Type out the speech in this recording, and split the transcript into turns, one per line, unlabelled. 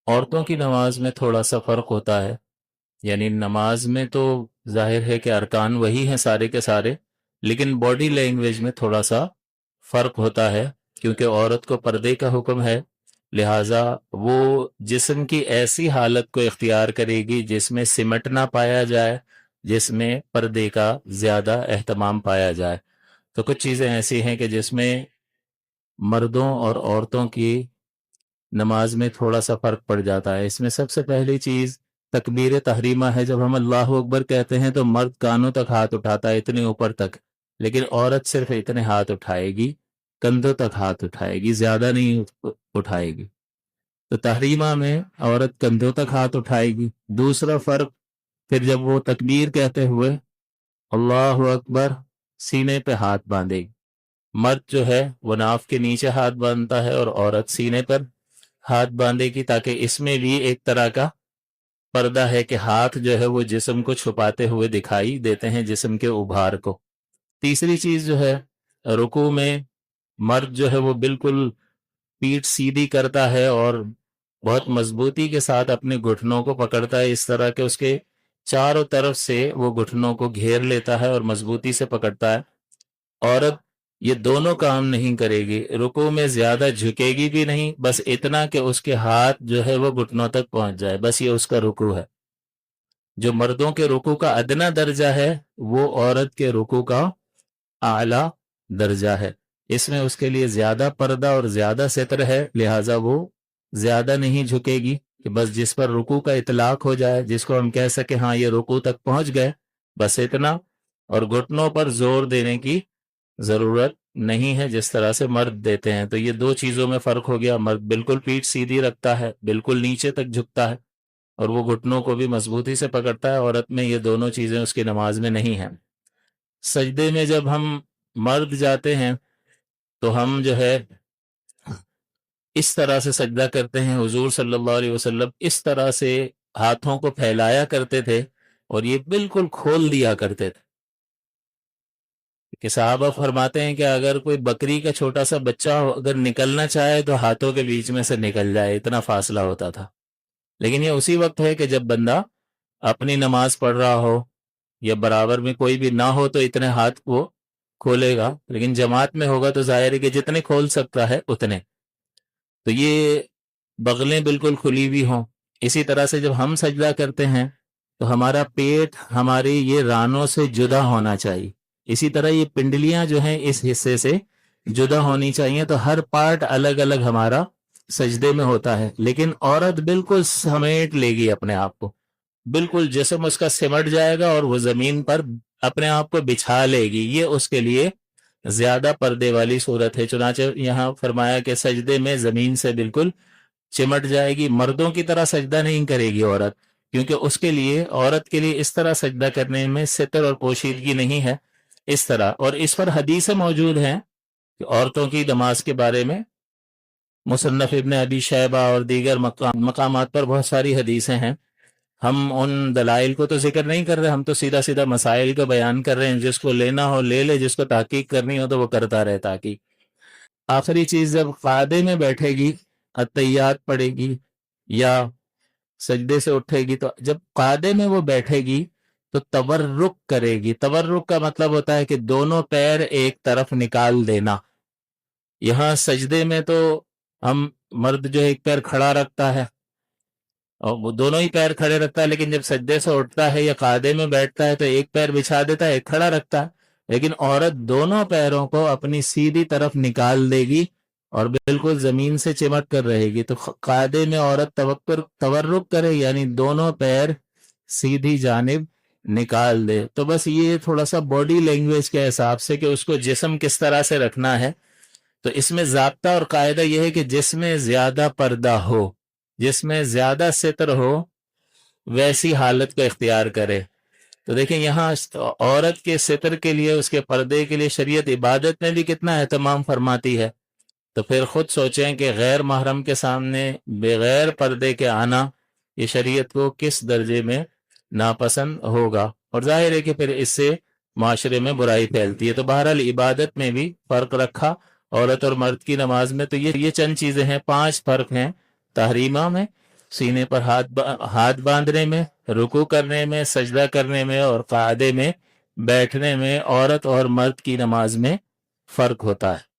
عورتوں کی نماز میں تھوڑا سا فرق ہوتا ہے، یعنی نماز میں تو ظاہر ہے کہ ارکان وہی ہیں سارے کے سارے، لیکن باڈی لینگویج میں تھوڑا سا فرق ہوتا ہے، کیونکہ عورت کو پردے کا حکم ہے، لہٰذا وہ جسم کی ایسی حالت کو اختیار کرے گی جس میں سمٹ نہ پایا جائے، جس میں پردے کا زیادہ اہتمام پایا جائے۔ تو کچھ چیزیں ایسی ہیں کہ جس میں مردوں اور عورتوں کی نماز میں تھوڑا سا فرق پڑ جاتا ہے۔ اس میں سب سے پہلی چیز تکبیر تحریمہ ہے۔ جب ہم اللہ اکبر کہتے ہیں تو مرد کانوں تک ہاتھ اٹھاتا ہے، اتنے اوپر تک، لیکن عورت صرف اتنے ہاتھ اٹھائے گی، کندھوں تک ہاتھ اٹھائے گی، زیادہ نہیں اٹھائے گی۔ تو تحریمہ میں عورت کندھوں تک ہاتھ اٹھائے گی۔ دوسرا فرق پھر جب وہ تکبیر کہتے ہوئے اللہ اکبر سینے پہ ہاتھ باندھے گی۔ مرد جو ہے وہ ناف کے نیچے ہاتھ باندھتا ہے اور عورت سینے پر ہاتھ باندھے گی، تاکہ اس میں بھی ایک طرح کا پردہ ہے کہ ہاتھ جو ہے وہ جسم کو چھپاتے ہوئے دکھائی دیتے ہیں، جسم کے ابھار کو۔ تیسری چیز جو ہے، رکوع میں مرد جو ہے وہ بالکل پیٹھ سیدھی کرتا ہے اور بہت مضبوطی کے ساتھ اپنے گھٹنوں کو پکڑتا ہے، اس طرح کہ اس کے چاروں طرف سے وہ گھٹنوں کو گھیر لیتا ہے اور مضبوطی سے پکڑتا ہے۔ عورت یہ دونوں کام نہیں کرے گی، رکوع میں زیادہ جھکے گی بھی نہیں، بس اتنا کہ اس کے ہاتھ جو ہے وہ گھٹنوں تک پہنچ جائے، بس یہ اس کا رکوع ہے۔ جو مردوں کے رکوع کا ادنا درجہ ہے وہ عورت کے رکوع کا اعلیٰ درجہ ہے۔ اس میں اس کے لیے زیادہ پردہ اور زیادہ ستر ہے، لہٰذا وہ زیادہ نہیں جھکے گی کہ بس جس پر رکوع کا اطلاق ہو جائے، جس کو ہم کہہ سکیں ہاں یہ رکوع تک پہنچ گئے، بس اتنا، اور گھٹنوں پر زور دینے کی ضرورت نہیں ہے جس طرح سے مرد دیتے ہیں۔ تو یہ دو چیزوں میں فرق ہو گیا، مرد بالکل پیٹھ سیدھی رکھتا ہے، بالکل نیچے تک جھکتا ہے، اور وہ گھٹنوں کو بھی مضبوطی سے پکڑتا ہے۔ عورت میں یہ دونوں چیزیں اس کی نماز میں نہیں ہیں۔ سجدے میں جب ہم مرد جاتے ہیں تو ہم جو ہے اس طرح سے سجدہ کرتے ہیں، حضور صلی اللہ علیہ وسلم اس طرح سے ہاتھوں کو پھیلایا کرتے تھے اور یہ بالکل کھول دیا کرتے تھے کہ صحابہ فرماتے ہیں کہ اگر کوئی بکری کا چھوٹا سا بچہ اگر نکلنا چاہے تو ہاتھوں کے بیچ میں سے نکل جائے، اتنا فاصلہ ہوتا تھا۔ لیکن یہ اسی وقت ہے کہ جب بندہ اپنی نماز پڑھ رہا ہو یا برابر میں کوئی بھی نہ ہو تو اتنے ہاتھ وہ کھولے گا، لیکن جماعت میں ہوگا تو ظاہر ہے کہ جتنے کھول سکتا ہے اتنے۔ تو یہ بغلیں بالکل کھلی ہوئی ہوں۔ اسی طرح سے جب ہم سجدہ کرتے ہیں تو ہمارا پیٹ ہماری یہ رانوں سے جدا ہونا چاہیے، اسی طرح یہ پنڈلیاں جو ہیں اس حصے سے جدا ہونی چاہیے، تو ہر پارٹ الگ الگ ہمارا سجدے میں ہوتا ہے۔ لیکن عورت بالکل سمیٹ لے گی اپنے آپ کو، بالکل جسم اس کا سمٹ جائے گا اور وہ زمین پر اپنے آپ کو بچھا لے گی، یہ اس کے لیے زیادہ پردے والی صورت ہے۔ چنانچہ یہاں فرمایا کہ سجدے میں زمین سے بالکل چمٹ جائے گی۔ مردوں کی طرح سجدہ نہیں کرے گی عورت، کیونکہ اس کے لیے، عورت کے لیے اس طرح سجدہ کرنے میں ستر اور پوشیدگی نہیں ہے اس طرح۔ اور اس پر حدیثیں موجود ہیں کہ عورتوں کی نماز کے بارے میں مصنف ابن ابی شیبہ اور دیگر مقامات پر بہت ساری حدیثیں ہیں۔ ہم ان دلائل کو تو ذکر نہیں کر رہے، ہم تو سیدھا سیدھا مسائل کا بیان کر رہے ہیں، جس کو لینا ہو لے لے، جس کو تحقیق کرنی ہو تو وہ کرتا رہے تحقیق۔ آخری چیز، جب قعدے میں بیٹھے گی اتحیات پڑھے گی یا سجدے سے اٹھے گی، تو جب قعدے میں وہ بیٹھے گی تو تورک کرے گی۔ تورک کا مطلب ہوتا ہے کہ دونوں پیر ایک طرف نکال دینا۔ یہاں سجدے میں تو ہم مرد جو ایک پیر کھڑا رکھتا ہے اور وہ دونوں ہی پیر کھڑے رکھتا ہے، لیکن جب سجدے سے اٹھتا ہے یا قعدے میں بیٹھتا ہے تو ایک پیر بچھا دیتا ہے، ایک کھڑا رکھتا ہے۔ لیکن عورت دونوں پیروں کو اپنی سیدھی طرف نکال دے گی اور بالکل زمین سے چمٹ کر رہے گی۔ تو قعدے میں عورت تورک کرے، یعنی دونوں پیر سیدھی جانب نکال دے۔ تو بس یہ تھوڑا سا باڈی لینگویج کے حساب سے کہ اس کو جسم کس طرح سے رکھنا ہے۔ تو اس میں ضابطہ اور قاعدہ یہ ہے کہ جس میں زیادہ پردہ ہو، جس میں زیادہ ستر ہو، ویسی حالت کو اختیار کرے۔ تو دیکھیں یہاں عورت کے ستر کے لیے، اس کے پردے کے لیے شریعت عبادت میں بھی کتنا اہتمام فرماتی ہے۔ تو پھر خود سوچیں کہ غیر محرم کے سامنے بغیر پردے کے آنا یہ شریعت کو کس درجے میں ناپسند ہوگا، اور ظاہر ہے کہ پھر اس سے معاشرے میں برائی پھیلتی ہے۔ تو بہرحال عبادت میں بھی فرق رکھا عورت اور مرد کی نماز میں۔ تو یہ چند چیزیں ہیں، 5 فرق ہیں تحریمہ میں، سینے پر ہاتھ باندھنے میں، رکوع کرنے میں، سجدہ کرنے میں اور قعدے میں بیٹھنے میں عورت اور مرد کی نماز میں فرق ہوتا ہے۔